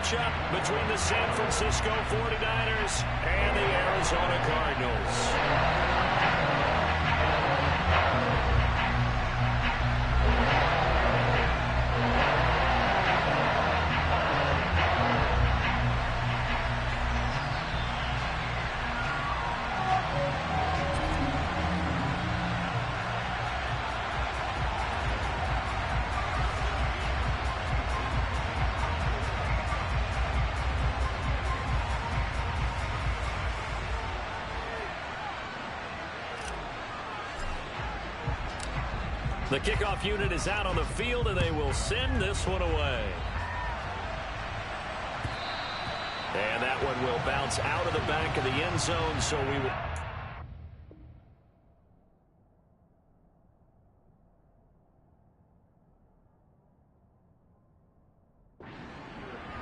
matchup between the San Francisco 49ers and the Arizona Cardinals. The kickoff unit is out on the field, and they will send this one away. And that one will bounce out of the back of the end zone, so we will...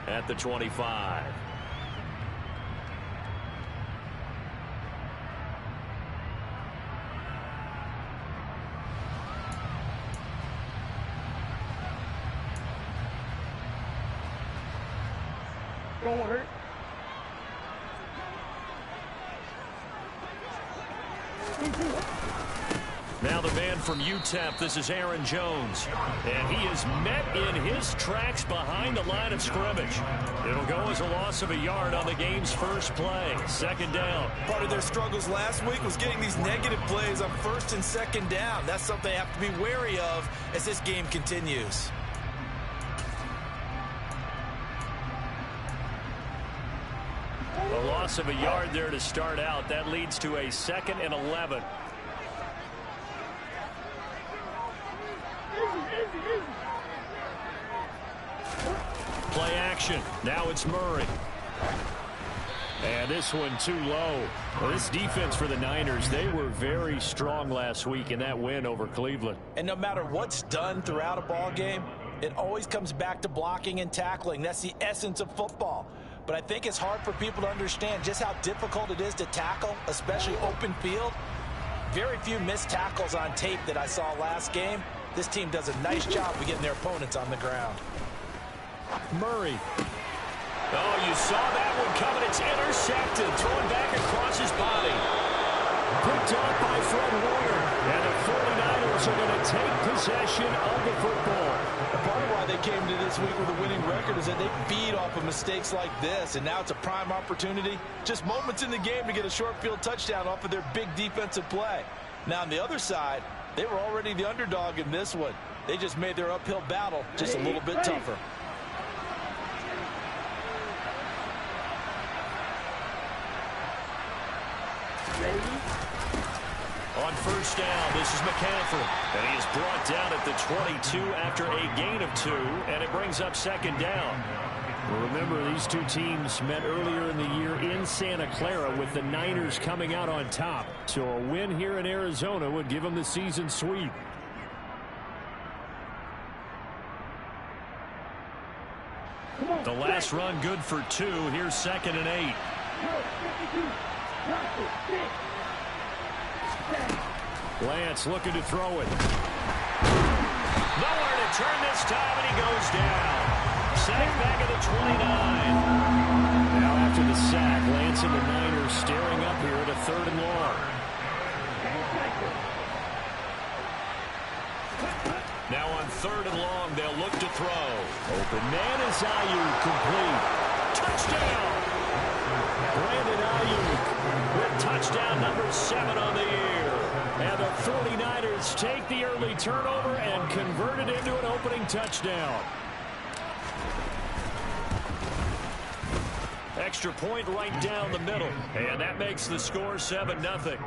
At the 25. Don't hurt. Now the man from UTEP, this is Aaron Jones. And he is met in his tracks behind the line of scrimmage. It'll go as a loss of a yard on the game's first play. Second down. Part of their struggles last week was getting these negative plays on first and second down. That's something they have to be wary of as this game continues. A loss of a yard there to start out. That leads to a 2nd and 11. Play action. Now it's Murray. And this one too low. Well, this defense for the Niners, they were very strong last week in that win over Cleveland. And no matter what's done throughout a ball game, it always comes back to blocking and tackling. That's the essence of football. But I think it's hard for people to understand just how difficult it is to tackle, especially open field. Very few missed tackles on tape that I saw last game. This team does a nice job of getting their opponents on the ground. Murray. Oh, you saw that one coming. It's intercepted. Throwing back across his body. Picked off by Fred Warner. And the 49ers are going to take possession of the football. Part of why they came to this week with a winning record is that they feed off of mistakes like this, and now it's a prime opportunity. Just moments in the game to get a short field touchdown off of their big defensive play. Now on the other side, they were already the underdog in this one. They just made their uphill battle just a little bit tougher. On first down, this is McCaffrey. And he is brought down at the 22 after a gain of 2, and it brings up second down. Well, remember, these two teams met earlier in the year in Santa Clara with the Niners coming out on top. So a win here in Arizona would give them the season sweep. The last run good for 2. Here's 2nd and 8. Lance looking to throw it. Nowhere to turn this time, and he goes down. Sack back at the 29. Now after the sack, Lance and the Niners staring up here at a 3rd and long. Now on 3rd and long, they'll look to throw. Open man is Ayuk, complete. Touchdown! Brandon Ayuk with touchdown number 7 on the year. And the 49ers take the early turnover and convert it into an opening touchdown. Extra point right down the middle. And that makes the score 7-0.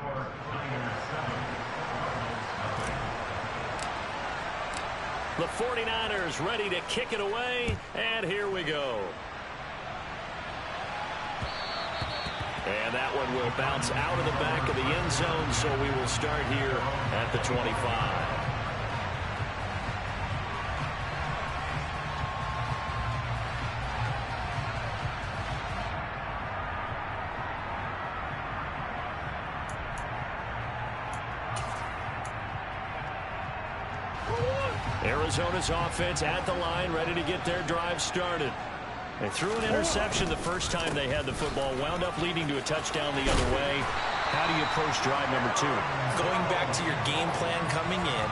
The 49ers ready to kick it away. And here we go. And that one will bounce out of the back of the end zone, so we will start here at the 25. Arizona's offense at the line, ready to get their drive started. They threw an interception the first time they had the football, wound up leading to a touchdown the other way. How do you approach drive number 2? Going back to your game plan coming in,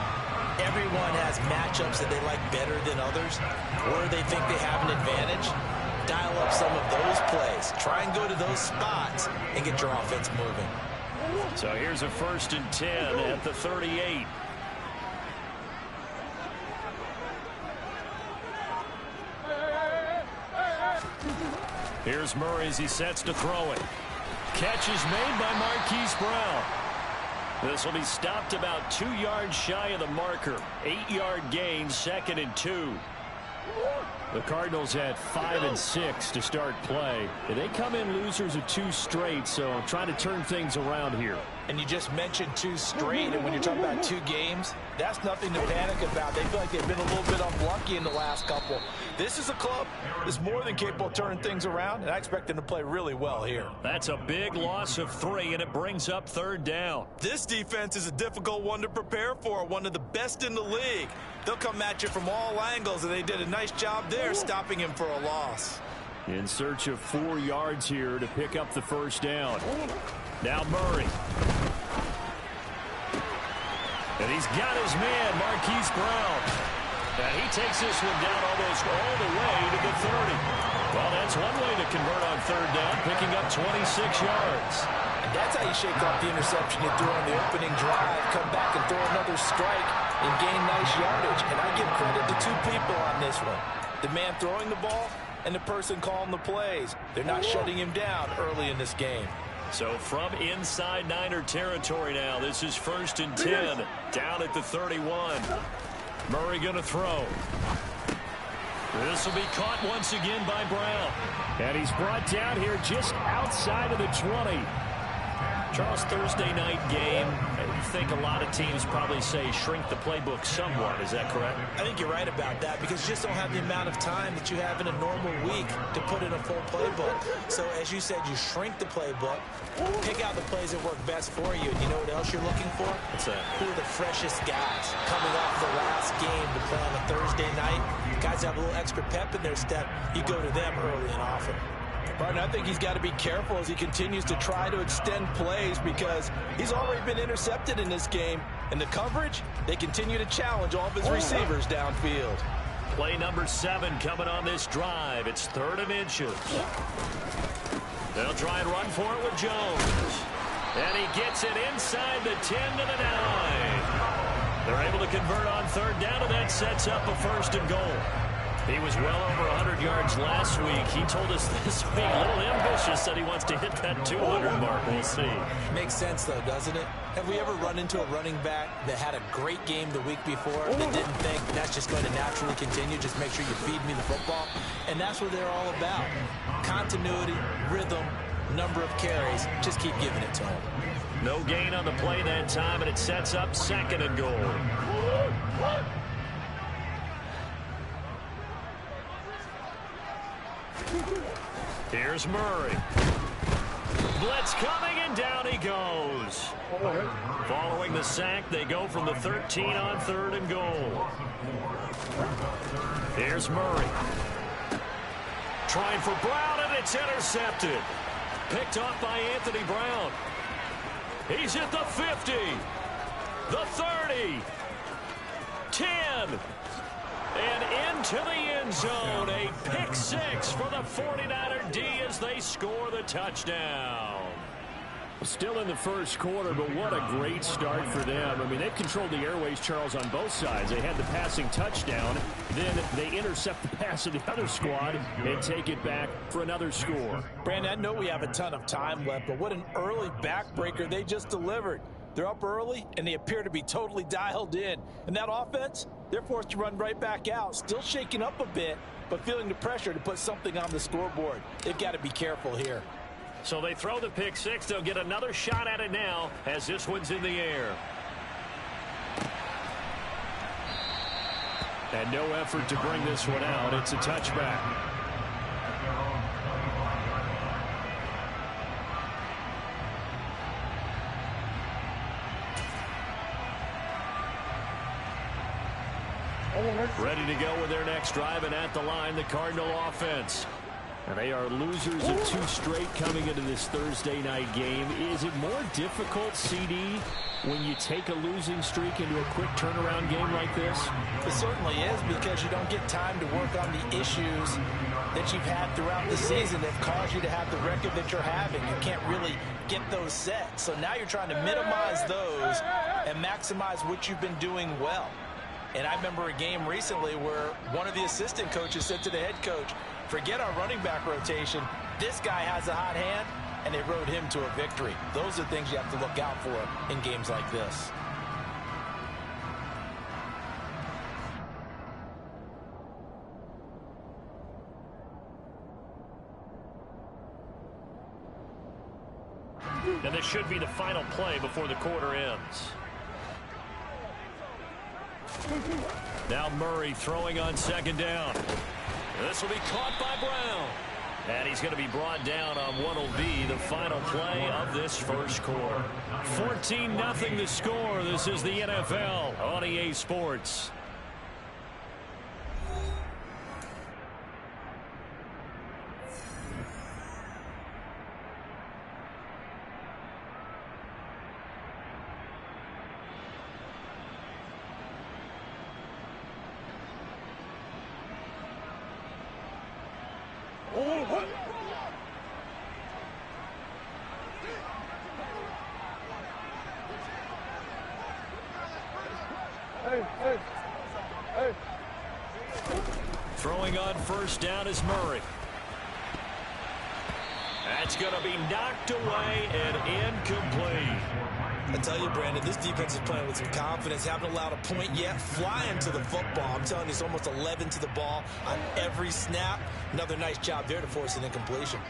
everyone has matchups that they like better than others, or they think they have an advantage. Dial up some of those plays. Try and go to those spots and get your offense moving. So here's a 1st and 10 at the 38. Here's Murray as he sets to throw it. Catch is made by Marquise Brown. This will be stopped about 2 yards shy of the marker. 8-yard gain, 2nd and 2. The Cardinals had 5 and 6 to start play. They come in losers of 2 straight, so trying to turn things around here. And you just mentioned 2 straight, and when you're talking about 2 games, that's nothing to panic about. They feel like they've been a little bit unlucky in the last couple. This is a club that's more than capable of turning things around, and I expect them to play really well here. That's a big loss of 3, and it brings up 3rd down. This defense is a difficult one to prepare for, one of the best in the league. They'll come at you from all angles, and they did a nice job there stopping him for a loss. In search of 4 yards here to pick up the 1st down. Now Murray. And he's got his man, Marquise Brown. And he takes this one down almost all the way to the 30. Well, that's one way to convert on 3rd down, picking up 26 yards. And that's how you shake off the interception you threw on the opening drive, come back and throw another strike and gain nice yardage. And I give credit to 2 people on this one. The man throwing the ball and the person calling the plays. They're not shutting him down early in this game. So from inside Niner territory now, this is 1st and 10, down at the 31. Murray going to throw. This will be caught once again by Brown. And he's brought down here just outside of the 20. Charles, Thursday night game, I think a lot of teams probably say shrink the playbook somewhat. Is that correct? I think you're right about that because you just don't have the amount of time that you have in a normal week to put in a full playbook. So as you said, you shrink the playbook, pick out the plays that work best for you. And you know what else you're looking for? What's that? Who are the freshest guys coming off the last game to play on a Thursday night? Guys have a little extra pep in their step. You go to them early and often. Martin, I think he's got to be careful as he continues to try to extend plays because he's already been intercepted in this game. And the coverage, they continue to challenge all of his receivers downfield. Play number 7 coming on this drive. It's 3rd and inches. They'll try and run for it with Jones. And he gets it inside the 10 to the 9. They're able to convert on 3rd down, and that sets up a 1st and goal. He was well over 100 yards last week. He told us this week, a little ambitious, that he wants to hit that 200 mark. We'll see. Makes sense, though, doesn't it? Have we ever run into a running back that had a great game the week before that didn't think that's just going to naturally continue? Just make sure you feed me the football. And that's what they're all about. Continuity, rhythm, number of carries. Just keep giving it to him. No gain on the play that time, and it sets up 2nd and goal. Here's Murray. Blitz coming, and down he goes. Following the sack, they go from the 13 on 3rd and goal. Here's Murray. Trying for Brown, and it's intercepted. Picked off by Anthony Brown. He's at the 50, the 30, 10, and into the end zone. A pick 6 for the 49er D as they score the touchdown. Still in the first quarter, but what a great start for them. I mean, they've controlled the airways, Charles, on both sides. They had the passing touchdown. Then they intercept the pass of the other squad and take it back for another score. Brandon, I know we have a ton of time left, but what an early backbreaker they just delivered. They're up early, and they appear to be totally dialed in. And that offense, they're forced to run right back out. Still shaking up a bit, but feeling the pressure to put something on the scoreboard. They've got to be careful here. So they throw the pick 6. They'll get another shot at it now as this one's in the air. And no effort to bring this one out. It's a touchback. Ready to go with their next drive, and at the line, the Cardinal offense. And they are losers of 2 straight coming into this Thursday night game. Is it more difficult, CD, when you take a losing streak into a quick turnaround game like this? It certainly is, because you don't get time to work on the issues that you've had throughout the season that caused you to have the record that you're having. You can't really get those set. So now you're trying to minimize those and maximize what you've been doing well. And I remember a game recently where one of the assistant coaches said to the head coach, forget our running back rotation. This guy has a hot hand, and they rode him to a victory. Those are things you have to look out for in games like this. And this should be the final play before the quarter ends. Now Murray throwing on 2nd down. This will be caught by Brown. And he's going to be brought down on what will be the final play of this first quarter. 14-0 the score. This is the NFL on EA Sports. Throwing on 1st down is Murray. That's going to be knocked away and incomplete. I tell you, Brandon, this defense is playing with some confidence. Haven't allowed a point yet. Flying to the football. I'm telling you, it's almost 11 to the ball on every snap. Another nice job there to force an incompletion.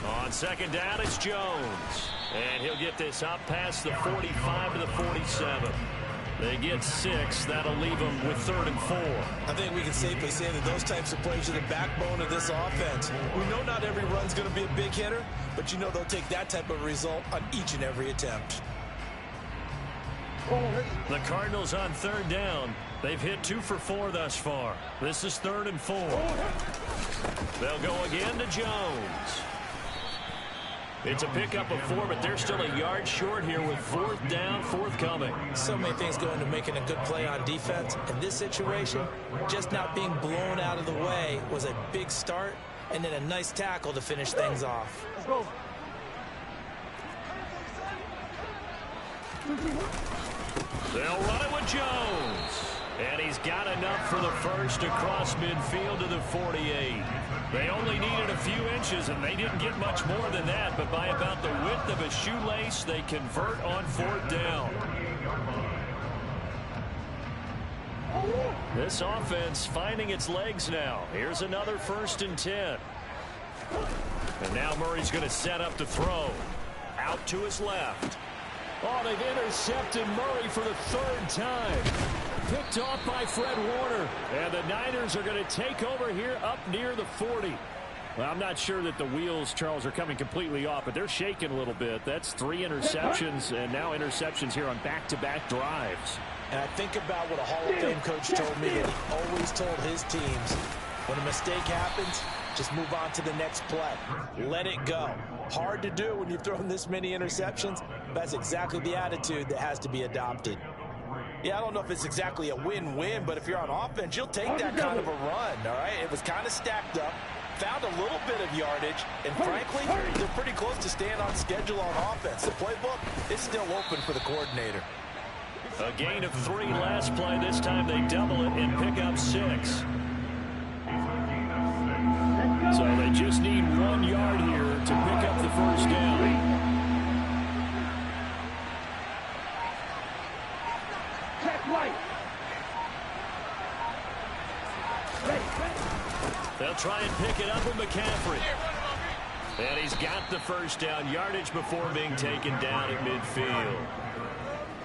On 2nd down, it's Jones. And he'll get this up past the 45 to the 47. They get 6. That'll leave them with 3rd and 4. I think we can safely say that those types of plays are the backbone of this offense. We know not every run's going to be a big hitter, but you know they'll take that type of result on each and every attempt. The Cardinals on 3rd down. They've hit 2 for 4 thus far. This is 3rd and 4. They'll go again to Jones. It's a pickup of 4, but they're still a yard short here with 4th down forthcoming. So many things go into making a good play on defense. In this situation, just not being blown out of the way was a big start, and then a nice tackle to finish things off. Let's go. They'll run it with Jones. And he's got enough for the first across midfield to the 48. They only needed a few inches, and they didn't get much more than that. But by about the width of a shoelace, they convert on 4th down. This offense finding its legs now. Here's another 1st and 10. And now Murray's going to set up to throw. Out to his left. Oh, they've intercepted Murray for the 3rd time. Picked off by Fred Warner. And the Niners are going to take over here up near the 40. Well, I'm not sure that the wheels, Charles, are coming completely off, but they're shaking a little bit. That's 3 interceptions, and now interceptions here on back-to-back drives. And I think about what a Hall of Fame coach told me that he always told his teams, when a mistake happens, just move on to the next play. Let it go. Hard to do when you've thrown this many interceptions. That's exactly the attitude that has to be adopted. Yeah, I don't know if it's exactly a win-win, but if you're on offense, you'll take that kind of a run, all right? It was kind of stacked up, found a little bit of yardage, and frankly, they're pretty close to staying on schedule on offense. The playbook is still open for the coordinator. A gain of 3 last play. This time they double it and pick up 6. So they just need 1 yard here to pick up the 1st down. They'll try and pick it up with McCaffrey. And he's got the 1st down, yardage before being taken down at midfield.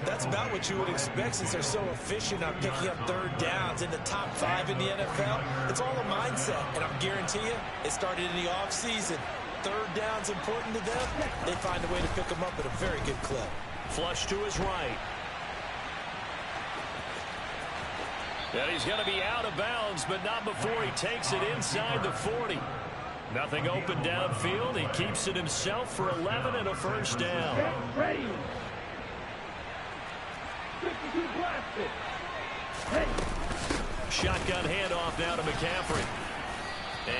That's about what you would expect since they're so efficient on picking up 3rd downs in the top 5 in the NFL. It's all a mindset, and I'll guarantee you it started in the offseason. 3rd down's important to them. They find a way to pick them up at a very good clip. Flush to his right. And he's going to be out of bounds, but not before he takes it inside the 40. Nothing open downfield. He keeps it himself for 11 and a first down. Shotgun handoff now to McCaffrey.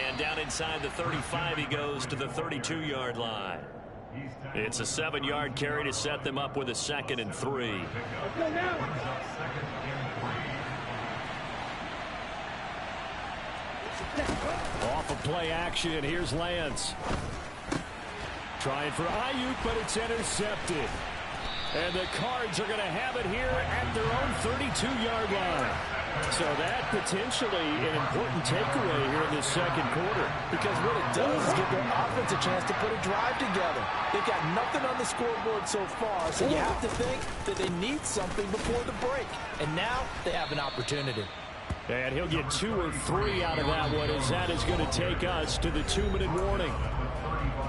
And down inside the 35 he goes to the 32-yard line. It's a 7-yard carry to set them up with a 2nd and 3. Let's go now. Off of play action, here's Lance. Trying for Ayuk, but it's intercepted. And the Cards are going to have it here at their own 32-yard line. So that potentially an important takeaway here in this second quarter. Because what it does is give their offense a chance to put a drive together. They've got nothing on the scoreboard so far, so you have to think that they need something before the break. And now they have an opportunity. And he'll get 2 or 3 out of that one, as that is going to take us to the 2-minute warning.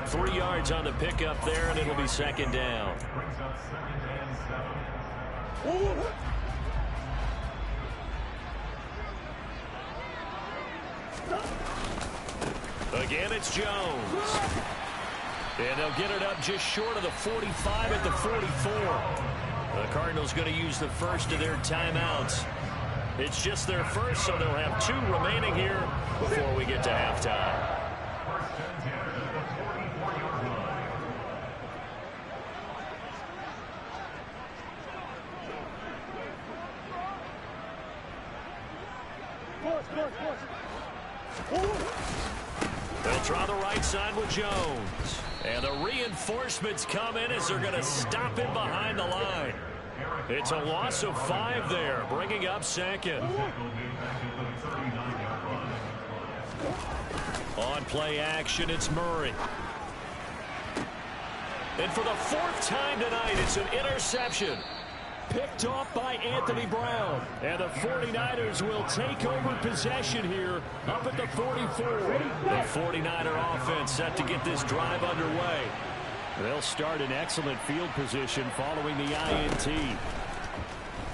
3 yards on the pickup there, and it'll be 2nd down. Again, it's Jones. And they'll get it up just short of the 45 at the 44. The Cardinals going to use the first of their timeouts. It's just their first, so they'll have 2 remaining here before we get to halftime. They'll try the right side with Jones. And the reinforcements come in as they're going to stop him behind the line. It's a loss of 5 there, bringing up 2nd. On play action, it's Murray. And for the 4th time tonight, it's an interception. Picked off by Anthony Brown. And the 49ers will take over possession here up at the 44. The 49er offense set to get this drive underway. They'll start in excellent field position following the INT.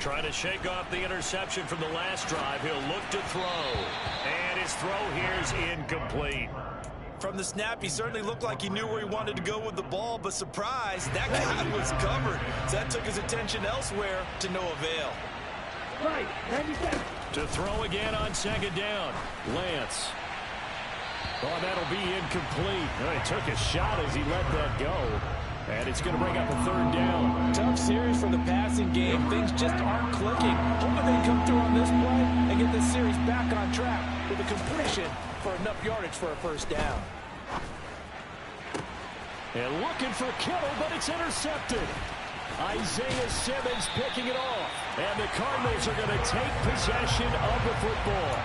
Trying to shake off the interception from the last drive. He'll look to throw. And his throw here is incomplete. From the snap, he certainly looked like he knew where he wanted to go with the ball, but surprise, that guy was covered. So that took his attention elsewhere to no avail. Right, 97. To throw again on 2nd down. Lance. Oh, that'll be incomplete. Oh, he took a shot as he let that go. And it's going to bring up a 3rd down. Tough series for the passing game. Things just aren't clicking. Hoping they come through on this play and get this series back on track with a completion for enough yardage for a 1st down. And looking for Kittle, but it's intercepted. Isaiah Simmons picking it off. And the Cardinals are going to take possession of the football.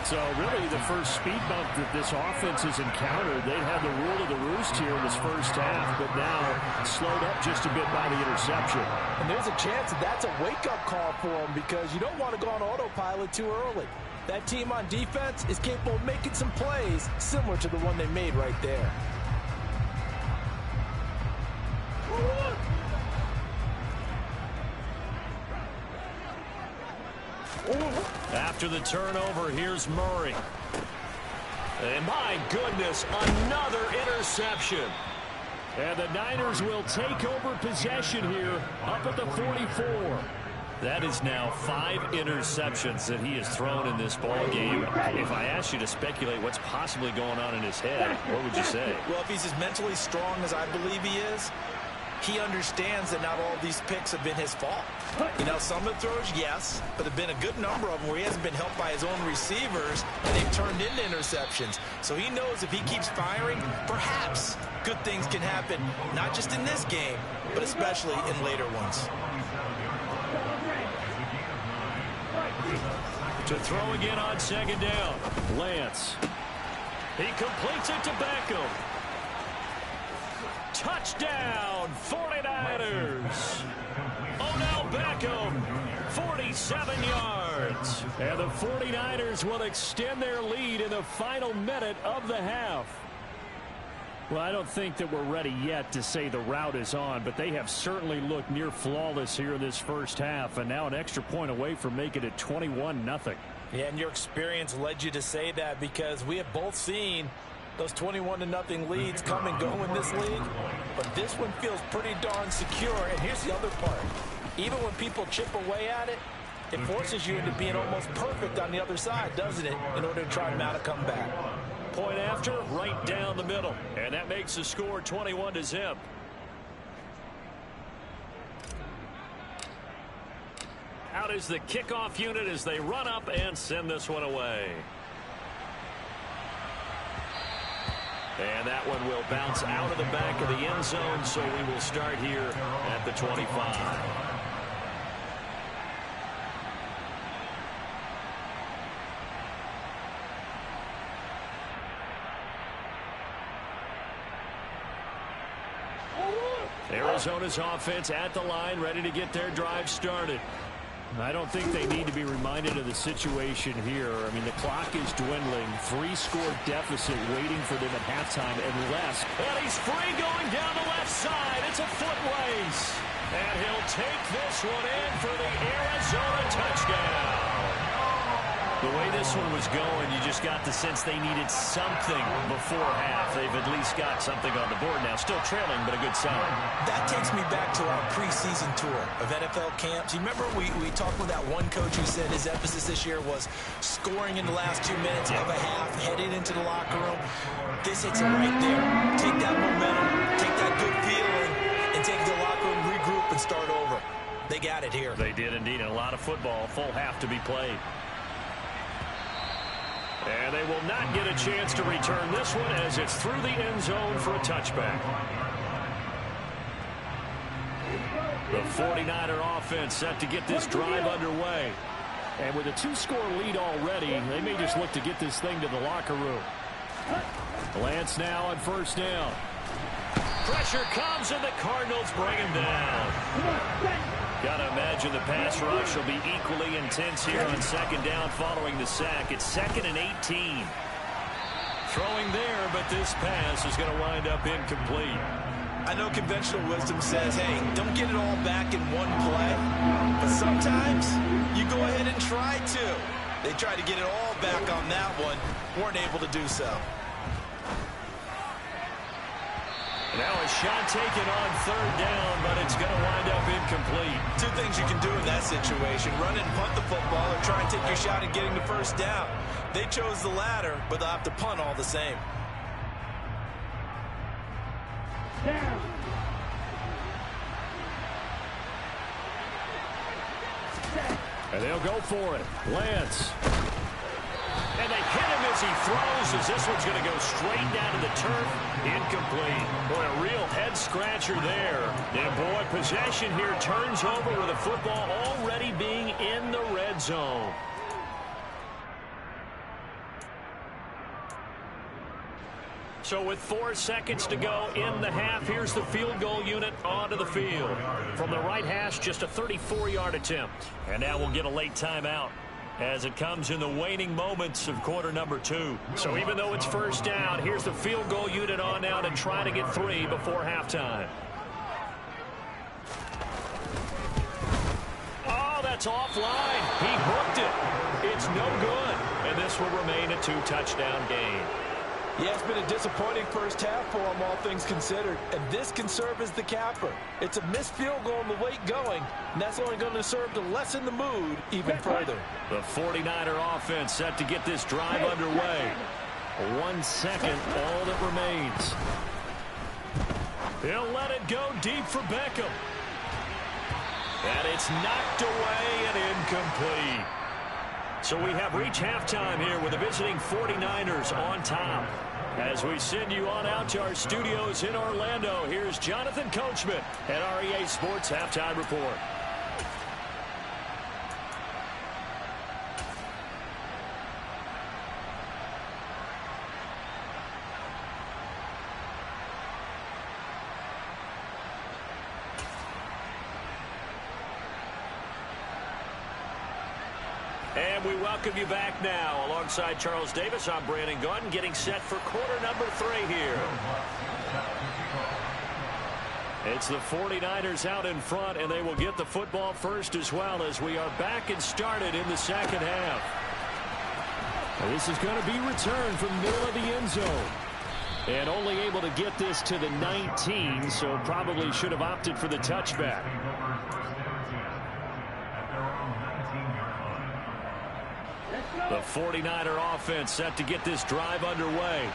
So really the first speed bump that this offense has encountered, they'd had the rule of the roost here in this first half, but now slowed up just a bit by the interception. And there's a chance that that's a wake-up call for them, because you don't want to go on autopilot too early. That team on defense is capable of making some plays similar to the one they made right there. After the turnover, here's Murray. And my goodness, another interception. And the Niners will take over possession here up at the 44. That is now 5 interceptions that he has thrown in this ball game. If I asked you to speculate what's possibly going on in his head, what would you say? Well, if he's as mentally strong as I believe he is, he understands that not all of these picks have been his fault. You know, some of the throws, yes, but there have been a good number of them where he hasn't been helped by his own receivers, and they've turned into interceptions. So he knows if he keeps firing, perhaps good things can happen, not just in this game, but especially in later ones. To throw again on 2nd down. Lance. He completes it to Beckham. Touchdown, 49ers. Odell Beckham, 47 yards. And the 49ers will extend their lead in the final minute of the half. Well, I don't think that we're ready yet to say the route is on, but they have certainly looked near flawless here in this first half, and now an extra point away from making it 21-0. Yeah, and your experience led you to say that, because we have both seen those 21-0 leads come and go in this league, but this one feels pretty darn secure. And here's the other part. Even when people chip away at it, it forces you into being almost perfect on the other side, doesn't it, in order to try to mount a comeback. Point after, right down the middle. And that makes the score 21-0. Out is the kickoff unit as they run up and send this one away. And that one will bounce out of the back of the end zone, so we will start here at the 25. Arizona's offense at the line, ready to get their drive started. I don't think they need to be reminded of the situation here. I mean, the clock is dwindling. 3-score deficit waiting for them at halftime unless... And he's free going down the left side. It's a foot race. And he'll take this one in for the Arizona touchdown. The way this one was going, you just got the sense they needed something before half. They've at least got something on the board now. Still trailing, but a good sign. That takes me back to our preseason tour of NFL camps. You remember we talked with that one coach who said his emphasis this year was scoring in the last 2 minutes of a half, heading into the locker room. This hits it right there. Take that momentum, take that good feeling, and take the locker room, regroup, and start over. They got it here. They did indeed, and a lot of football, full half to be played. And they will not get a chance to return this one as it's through the end zone for a touchback. The 49er offense set to get this drive underway. And with a 2-score lead already, they may just look to get this thing to the locker room. Lance now on first down. Pressure comes and the Cardinals bring him down. Got to imagine the pass rush will be equally intense here on second down following the sack. It's 2nd and 18. Throwing there, but this pass is going to wind up incomplete. I know conventional wisdom says, hey, don't get it all back in one play. But sometimes you go ahead and try to. They tried to get it all back on that one. Weren't able to do so. Now a shot taken on third down, but it's going to wind up incomplete. Two things you can do in that situation: run and punt the football, or try and take your shot at getting the first down. They chose the latter, but they'll have to punt all the same. Down. And they'll go for it. Lance. And they hit him as he throws, as this one's going to go straight down to the turf. Incomplete. Boy, a real head-scratcher there. And, boy, possession here turns over with the football already being in the red zone. So with 4 seconds to go in the half, here's the field goal unit onto the field. From the right hash, just a 34-yard attempt. And now we'll get a late timeout as it comes in the waning moments of quarter number 2. So even though it's first down, here's the field goal unit on now to try to get 3 before halftime. Oh, that's offline. He hooked it. It's no good. And this will remain a 2-touchdown game. Yeah, it's been a disappointing first half for them, all things considered. And this can serve as the capper. It's a missed field goal in the late going, and that's only going to serve to lessen the mood even further. The 49er offense set to get this drive underway. 1 second, all that remains. He'll let it go deep for Beckham. And it's knocked away and incomplete. So we have reached halftime here with the visiting 49ers on top. As we send you on out to our studios in Orlando, here's Jonathan Coachman at REA Sports Halftime Report. And And we welcome you back now. Alongside Charles Davis, I'm Brandon Gaudin, getting set for quarter number 3 here. It's the 49ers out in front, and they will get the football first as well as we are back and started in the second half. This is going to be returned from the middle of the end zone. And only able to get this to the 19, so probably should have opted for the touchback. The 49er offense set to get this drive underway.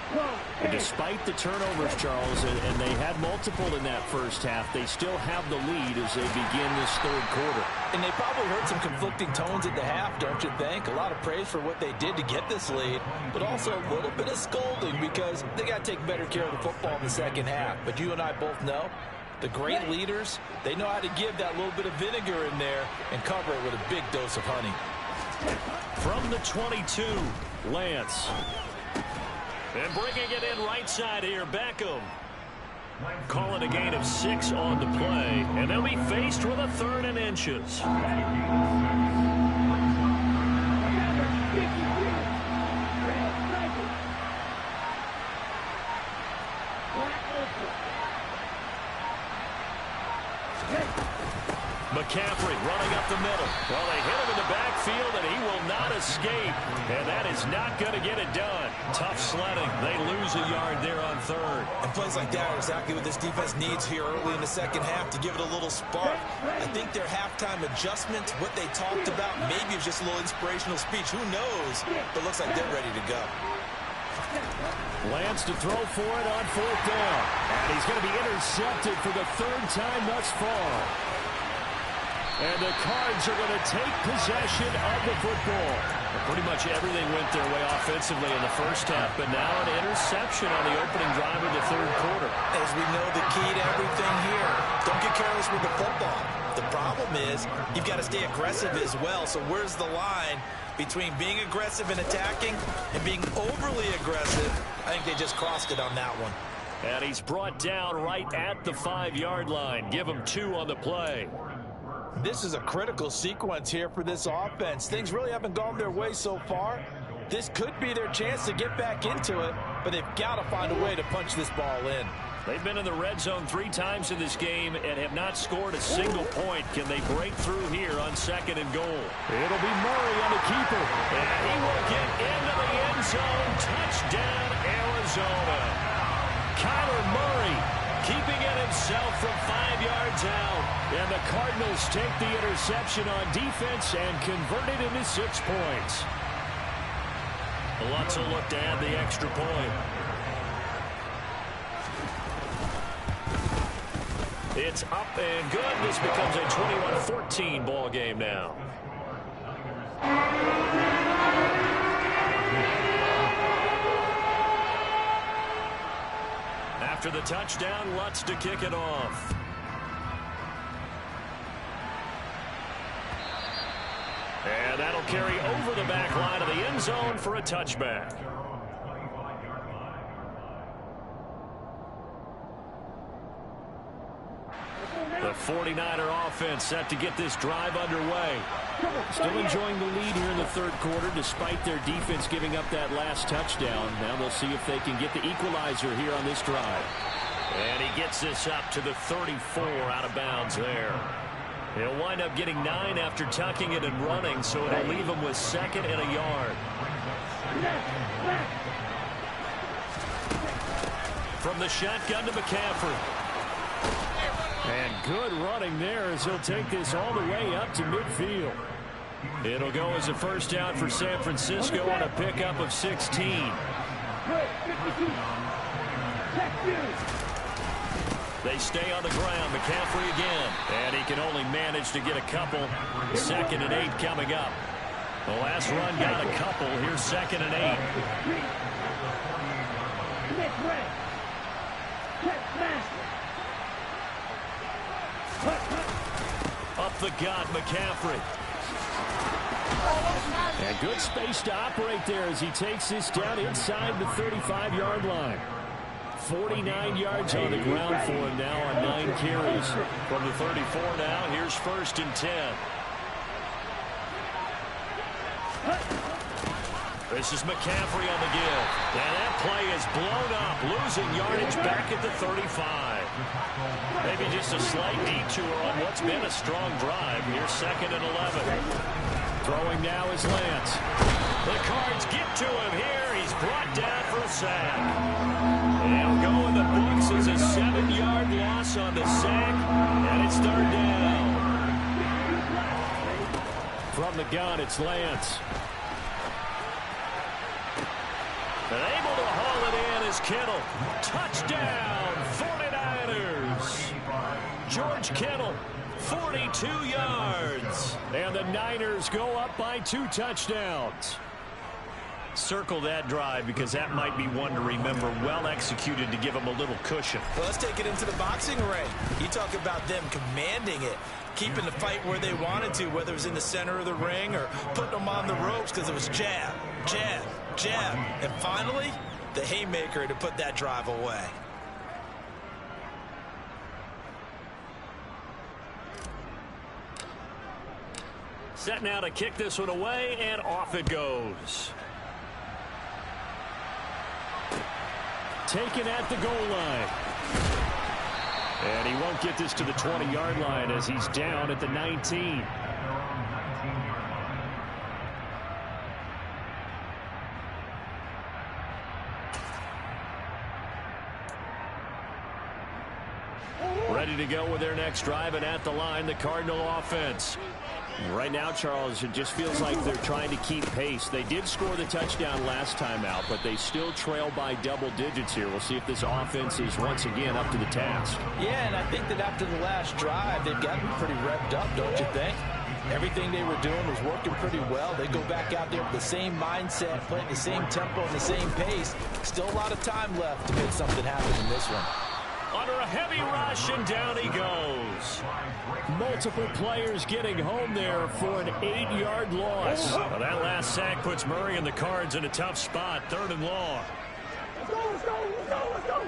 And despite the turnovers, Charles, and they had multiple in that first half, they still have the lead as they begin this third quarter. And they probably heard some conflicting tones at the half, don't you think? A lot of praise for what they did to get this lead, but also a little bit of scolding because they got to take better care of the football in the second half. But you and I both know the great leaders, they know how to give that little bit of vinegar in there and cover it with a big dose of honey. From the 22, Lance. And bringing it in right side here, Beckham. Calling a gain of 6 on the play. And they'll be faced with a 3rd and inches. McCaffrey running up the middle. Well, they hit him in the backfield, and he will not escape. And that is not going to get it done. Tough sledding. They lose a yard there on 3rd. And plays like that are exactly what this defense needs here early in the second half to give it a little spark. I think their halftime adjustment, what they talked about, maybe it's just a little inspirational speech. Who knows? But it looks like they're ready to go. Lance to throw for it on 4th down. And he's going to be intercepted for the 3rd time thus far. And the Cards are going to take possession of the football. Pretty much everything went their way offensively in the first half, but now an interception on the opening drive of the 3rd quarter. As we know, the key to everything here, don't get careless with the football. The problem is you've got to stay aggressive as well. So where's the line between being aggressive and attacking and being overly aggressive? I think they just crossed it on that one. And he's brought down right at the 5-yard line. Give him 2 on the play. This is a critical sequence here for this offense. Things really haven't gone their way so far. This could be their chance to get back into it, but they've got to find a way to punch this ball in. They've been in the red zone 3 times in this game and have not scored a single point. Can they break through here on 2nd and goal? It'll be Murray on the keeper. And he will get into the end zone. Touchdown, Arizona. Kyler Murray keeping it himself from 5 yards out. And the Cardinals take the interception on defense and convert it into 6 points. Lutz will look to add the extra point. It's up and good. This becomes a 21-14 ball game now. After the touchdown, Lutz to kick it off. And that'll carry over the back line of the end zone for a touchback. The 49er offense set to get this drive underway. Still enjoying the lead here in the 3rd quarter despite their defense giving up that last touchdown. Now they'll see if they can get the equalizer here on this drive. And he gets this up to the 34 out of bounds there. He'll wind up getting 9 after tucking it and running, so it'll leave him with 2nd and a yard. From the shotgun to McCaffrey. And good running there as he'll take this all the way up to midfield. It'll go as a first down for San Francisco on a pickup of 16. They stay on the ground. McCaffrey again. And he can only manage to get a couple. 2nd and 8 coming up. The last run got a couple. Here's 2nd and 8. Up the gut, McCaffrey. And good space to operate there as he takes this down inside the 35-yard line. 49 yards on the ground for him now on 9 carries. From the 34 now, here's 1st and 10. This is McCaffrey on the give. And that play is blown up, losing yardage back at the 35. Maybe just a slight detour on what's been a strong drive. Here's 2nd and 11. Throwing now is Lance. The Cards get to him here. He's brought down for a sack. They'll go in the books as a 7-yard loss on the sack, and it's 3rd down. From the gun, it's Lance. And able to haul it in is Kittle. Touchdown, 49ers. George Kittle, 42 yards. And the Niners go up by 2 touchdowns. Circle that drive because that might be one to remember. Well executed to give them a little cushion. Well, let's take it into the boxing ring. You talk about them commanding it, keeping the fight where they wanted to, whether it was in the center of the ring or putting them on the ropes because it was jab, jab, jab. And finally, the haymaker to put that drive away. Set now to kick this one away, and off it goes. Taken at the goal line. And he won't get this to the 20-yard line as he's down at the 19. Ready to go with their next drive, and at the line, the Cardinal offense. Right now, Charles, it just feels like they're trying to keep pace. They did score the touchdown last time out, but they still trail by double digits here. We'll see if this offense is once again up to the task. Yeah, and I think that after the last drive, they've gotten pretty revved up, don't you think? Everything they were doing was working pretty well. They go back out there with the same mindset, playing the same tempo and the same pace. Still a lot of time left to make something happen in this one. Under a heavy rush, and down he goes. Multiple players getting home there for an 8-yard loss. Well, that last sack puts Murray and the Cards in a tough spot. 3rd and long. Let's go, let's go, let's go, let's go.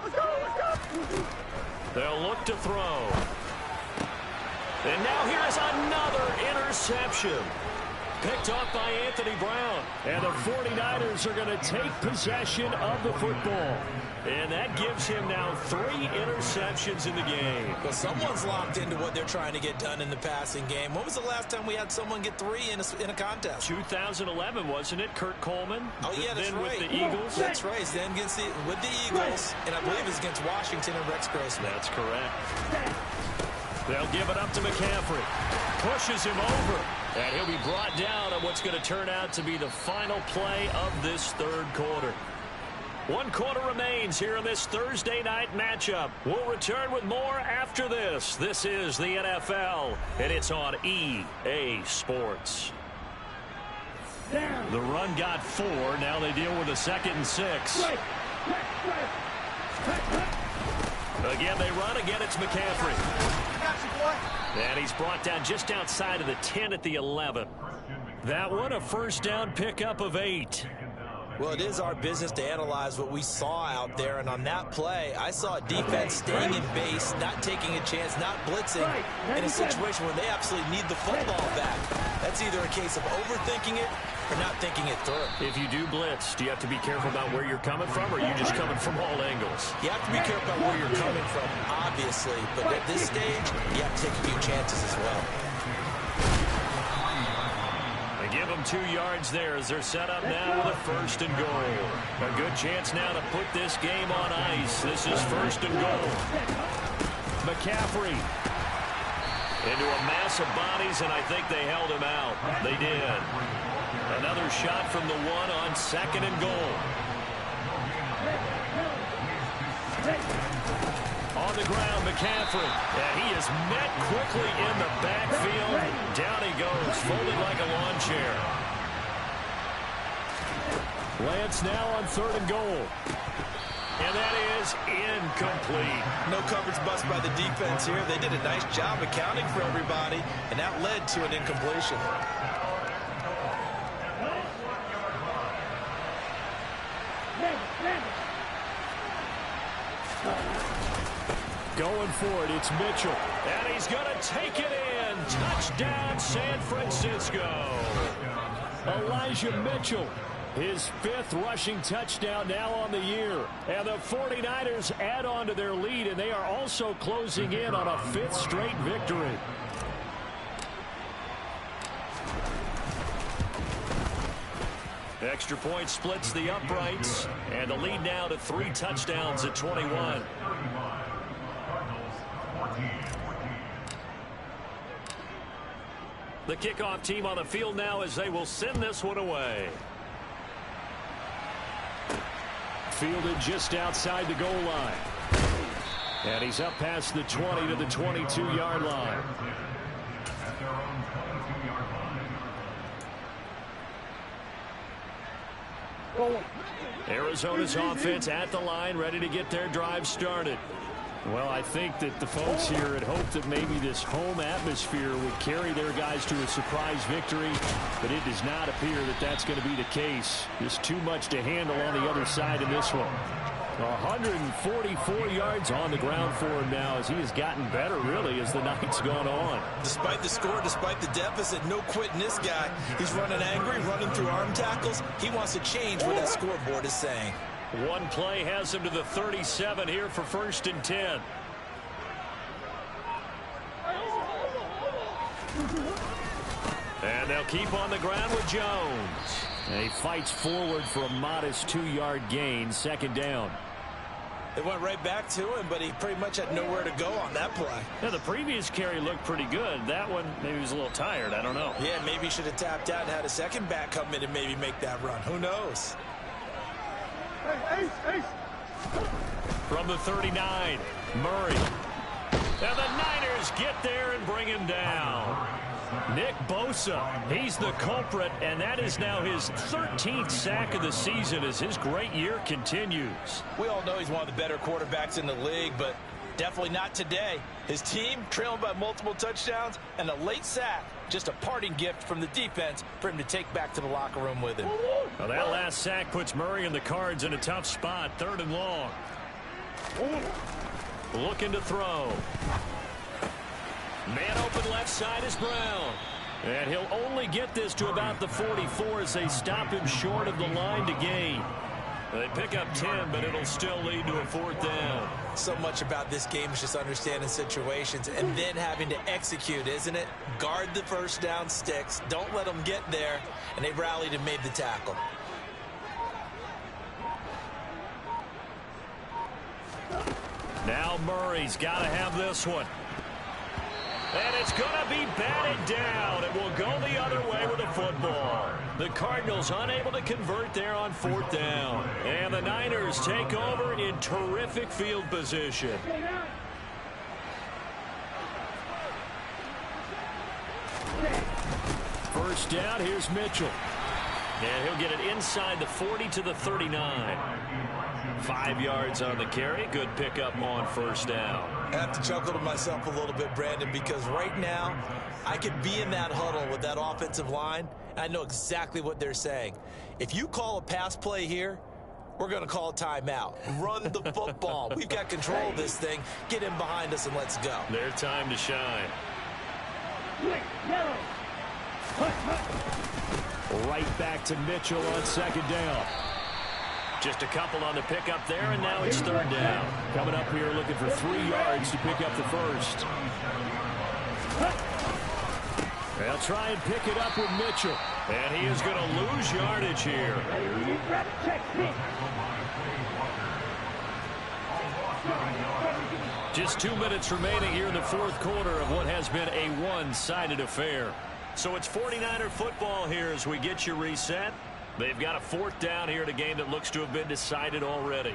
Let's go, let's go. They'll look to throw. And now here's another interception. Picked off by Anthony Brown. And the 49ers are going to take possession of the football. And that gives him now 3 interceptions in the game. Well, someone's locked into what they're trying to get done in the passing game. When was the last time we had someone get 3 in a contest? 2011, wasn't it? Kurt Coleman? Oh, yeah, that's then right. with the Eagles? That's right. Then with the Eagles, and I believe it's against Washington and Rex Grossman. That's correct. They'll give it up to McCaffrey. Pushes him over. And he'll be brought down on what's going to turn out to be the final play of this 3rd quarter. 1 quarter remains here in this Thursday night matchup. We'll return with more after this. This is the NFL, and it's on EA Sports. The run got 4. Now they deal with a 2nd and 6. Again, they run. Again, it's McCaffrey. And he's brought down just outside of the 10 at the 11. That one, a 1st down pickup of 8. Well, it is our business to analyze what we saw out there, and on that play, I saw a defense staying in base, not taking a chance, not blitzing in a situation where they absolutely need the football back. That's either a case of overthinking it or not thinking it through. If you do blitz, do you have to be careful about where you're coming from, or are you just coming from all angles? You have to be careful about where you're coming from, obviously, but at this stage, you have to take a few chances as well. Give them 2 yards there as they're set up now with a 1st and goal. A good chance now to put this game on ice. This is 1st and goal. McCaffrey into a mass of bodies, and I think they held him out. They did. Another shot from the 1 on 2nd and goal. On the ground, McCaffrey. And he is met quickly in the backfield. Down he goes, folded like a lawn chair. Lance now on 3rd and goal. And that is incomplete. No coverage bust by the defense here. They did a nice job accounting for everybody, and that led to an incompletion. Going for it, it's Mitchell. And he's going to take it in. Touchdown, San Francisco. Elijah Mitchell His 5th rushing touchdown now on the year. And the 49ers add on to their lead, and they are also closing in on a 5th straight victory. Extra point splits the uprights, and the lead now to 3 touchdowns at 21. The kickoff team on the field now as they will send this one away. Fielded just outside the goal line. And he's up past the 20 to the 22-yard line. Arizona's offense at the line, ready to get their drive started. Well, I think that the folks here had hoped that maybe this home atmosphere would carry their guys to a surprise victory, but it does not appear that that's going to be the case. Just too much to handle on the other side in this one. 144 yards on the ground for him now as he has gotten better, really, as the night's gone on. Despite the score, despite the deficit, no quitting this guy. He's running angry, running through arm tackles. He wants to change what that scoreboard is saying. One play has him to the 37 here for 1st and 10. And they'll keep on the ground with Jones. And he fights forward for a modest 2-yard gain, 2nd down. They went right back to him, but he pretty much had nowhere to go on that play. Yeah, the previous carry looked pretty good. That one, maybe he was a little tired. I don't know. Yeah, maybe he should have tapped out and had a second back come in and maybe make that run. Who knows? From the 39, Murray. And the Niners get there and bring him down. Nick Bosa, he's the culprit, and that is now his 13th sack of the season as his great year continues. We all know he's one of the better quarterbacks in the league, but definitely not today. His team trailing by multiple touchdowns and a late sack. Just a parting gift from the defense for him to take back to the locker room with him. Well, that last sack puts Murray and the Cards in a tough spot, 3rd and long. Looking to throw. Man open left side is Brown. And he'll only get this to about the 44 as they stop him short of the line to gain. They pick up 10, but it'll still lead to a 4th down. So much about this game is just understanding situations and then having to execute, isn't it? Guard the 1st down sticks. Don't let them get there. And they rallied and made the tackle. Now Murray's got to have this one. And it's going to be batted down. It will go the other way with the football. The Cardinals unable to convert there on 4th down. And the Niners take over in terrific field position. First down, here's Mitchell. And he'll get it inside the 40 to the 39. 5 yards on the carry. Good pickup on 1st down. I have to chuckle to myself a little bit, Brandon, because right now I could be in that huddle with that offensive line. I know exactly what they're saying. If you call a pass play here, we're going to call a timeout. Run the football. We've got control of this thing. Get in behind us and let's go. Their time to shine. Right back to Mitchell on 2nd down. Just a couple on the pickup there, and now it's 3rd down. Coming up here looking for 3 yards to pick up the 1st. They'll try and pick it up with Mitchell. And he is going to lose yardage here. Just 2 minutes remaining here in the 4th quarter of what has been a one-sided affair. So it's 49er football here as we get you reset. They've got a 4th down here in a game that looks to have been decided already.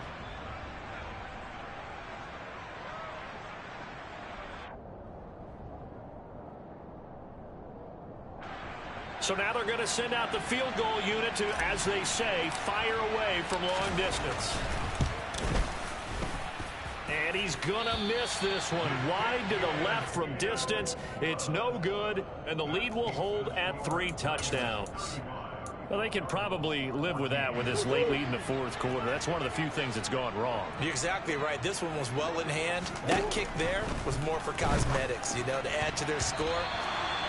So now they're going to send out the field goal unit to, as they say, fire away from long distance. And he's going to miss this one. Wide to the left from distance. It's no good, and the lead will hold at 3 touchdowns. Well, they can probably live with that with this late lead in the 4th quarter. That's one of the few things that's gone wrong. You're exactly right. This one was well in hand. That kick there was more for cosmetics, you know, to add to their score.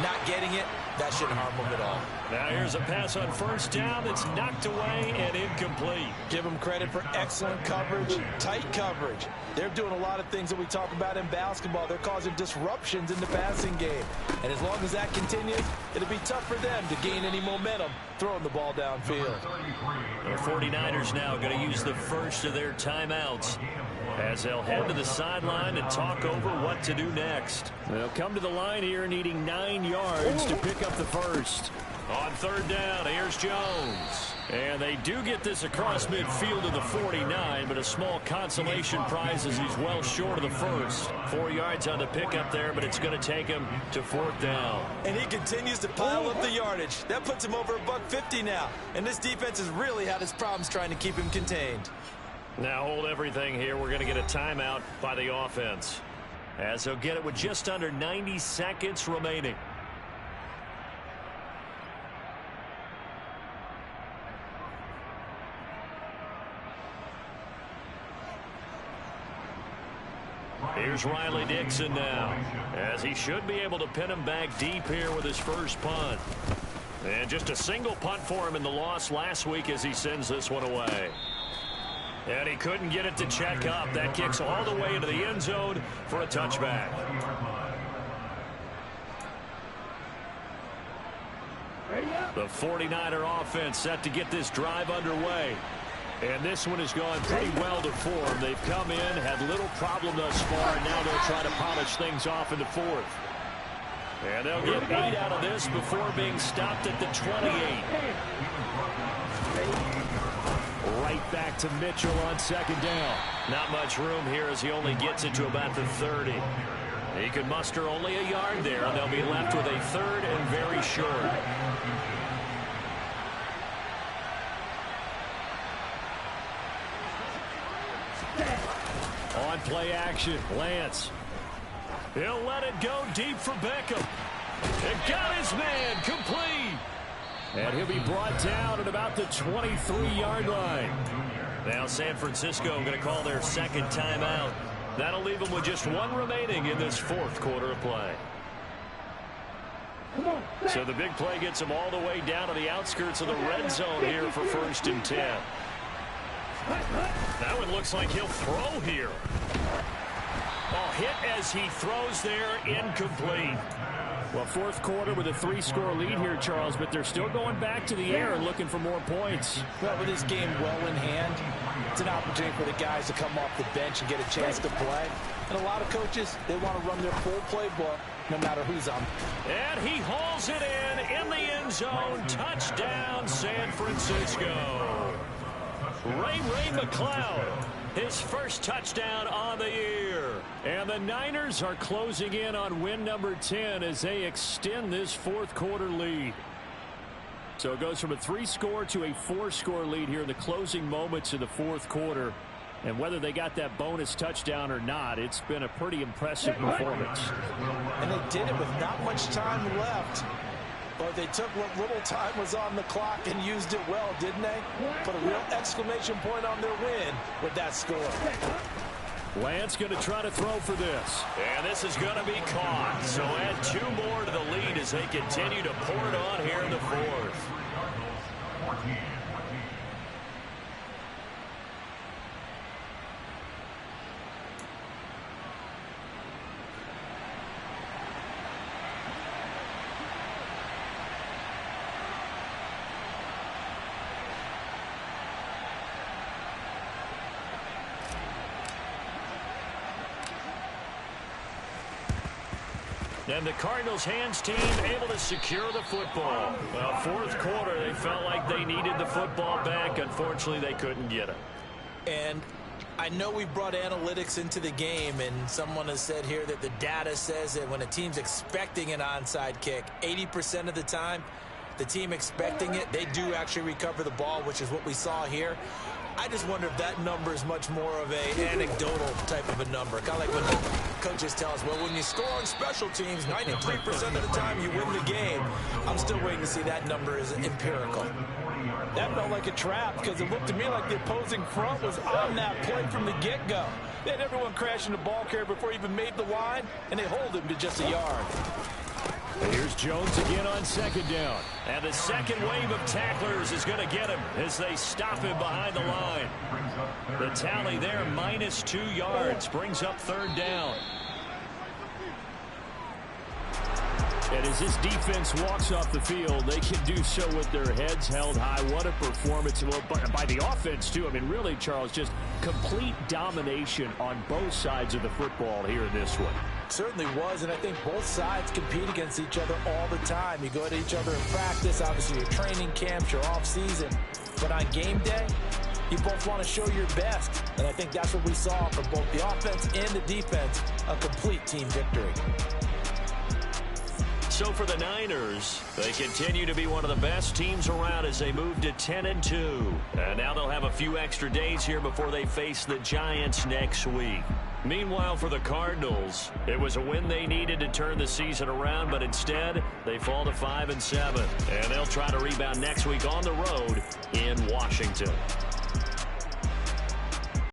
Not getting it, that shouldn't harm them at all. Now here's a pass on first down that's knocked away and incomplete. Give them credit for excellent coverage, tight coverage. They're doing a lot of things that we talk about in basketball. They're causing disruptions in the passing game. And as long as that continues, it'll be tough for them to gain any momentum throwing the ball downfield. The 49ers now going to use the first of their timeouts as they'll head to the sideline and talk over what to do next. They'll come to the line here needing 9 yards to pick up the first. On third down, here's Jones. And they do get this across midfield to the 49, but a small consolation prize as he's well short of the first. 4 yards on the pickup there, but it's going to take him to fourth down. And he continues to pile up the yardage. That puts him over $150 now. And this defense has really had its problems trying to keep him contained. Now hold everything here. We're going to get a timeout by the offense, as they'll get it with just under 90 seconds remaining. Here's Riley Dixon now, as he should be able to pin him back deep here with his first punt. And just a single punt for him in the loss last week as he sends this one away. And he couldn't get it to check up. That kicks all the way into the end zone for a touchback. The 49er offense set to get this drive underway. And this one has gone pretty well to form. They've come in, had little problem thus far, and now they'll try to polish things off in the fourth. And they'll get 8 out of this before being stopped at the 28. Right back to Mitchell on second down. Not much room here as he only gets it to about the 30. He can muster only a yard there, and they'll be left with a third and very short. On play action, Lance. He'll let it go deep for Beckham. And got his man complete. And he'll be brought down at about the 23-yard line. Now San Francisco going to call their second timeout. That'll leave them with just one remaining in this fourth quarter of play. So the big play gets them all the way down to the outskirts of the red zone here for 1st and 10. That one looks like he'll throw here. Oh, hit as he throws there, incomplete. Well, fourth quarter with a 3-score lead here, Charles, but they're still going back to the air and looking for more points. Well, with this game well in hand, it's an opportunity for the guys to come off the bench and get a chance to play. And a lot of coaches, they want to run their full playbook no matter who's on. And he hauls it in the end zone. Touchdown, San Francisco. Ray McCloud, his first touchdown on the year. And the Niners are closing in on win number 10 as they extend this fourth quarter lead. So it goes from a 3-score to a 4-score lead here in the closing moments of the fourth quarter. And whether they got that bonus touchdown or not, it's been a pretty impressive performance. And they did it with not much time left. But they took what little time was on the clock and used it well, didn't they? Put a real exclamation point on their win with that score. Lance going to try to throw for this. And this is going to be caught. So add 2 more to the lead as they continue to pour it on here in the fourth. And the Cardinals hands team able to secure the football. Well, fourth quarter, they felt like they needed the football back. Unfortunately, they couldn't get it. And I know we brought analytics into the game, and someone has said here that the data says that when a team's expecting an onside kick, 80% of the time, the team expecting it, they do actually recover the ball, which is what we saw here. I just wonder if that number is much more of an anecdotal type of a number. Kind of like when the coaches tell us, well, when you score on special teams, 93% of the time you win the game. I'm still waiting to see that number is empirical. That felt like a trap because it looked to me like the opposing front was on that play from the get-go. They had everyone crashing the ball carrier before he even made the line, and they hold him to just a yard. Here's Jones again on second down. And the second wave of tacklers is going to get him as they stop him behind the line. The tally there, -2 yards, brings up third down. And as this defense walks off the field, they can do so with their heads held high. What a performance by the offense, too. I mean, really, Charles, just complete domination on both sides of the football here in this one. Certainly was, and I think both sides compete against each other all the time. You go at each other in practice, obviously your training camps, your off-season. But on game day, you both want to show your best. And I think that's what we saw from both the offense and the defense, a complete team victory. So for the Niners, they continue to be one of the best teams around as they move to 10-2. And now they'll have a few extra days here before they face the Giants next week. Meanwhile, for the Cardinals, it was a win they needed to turn the season around, but instead, they fall to 5-7. And they'll try to rebound next week on the road in Washington.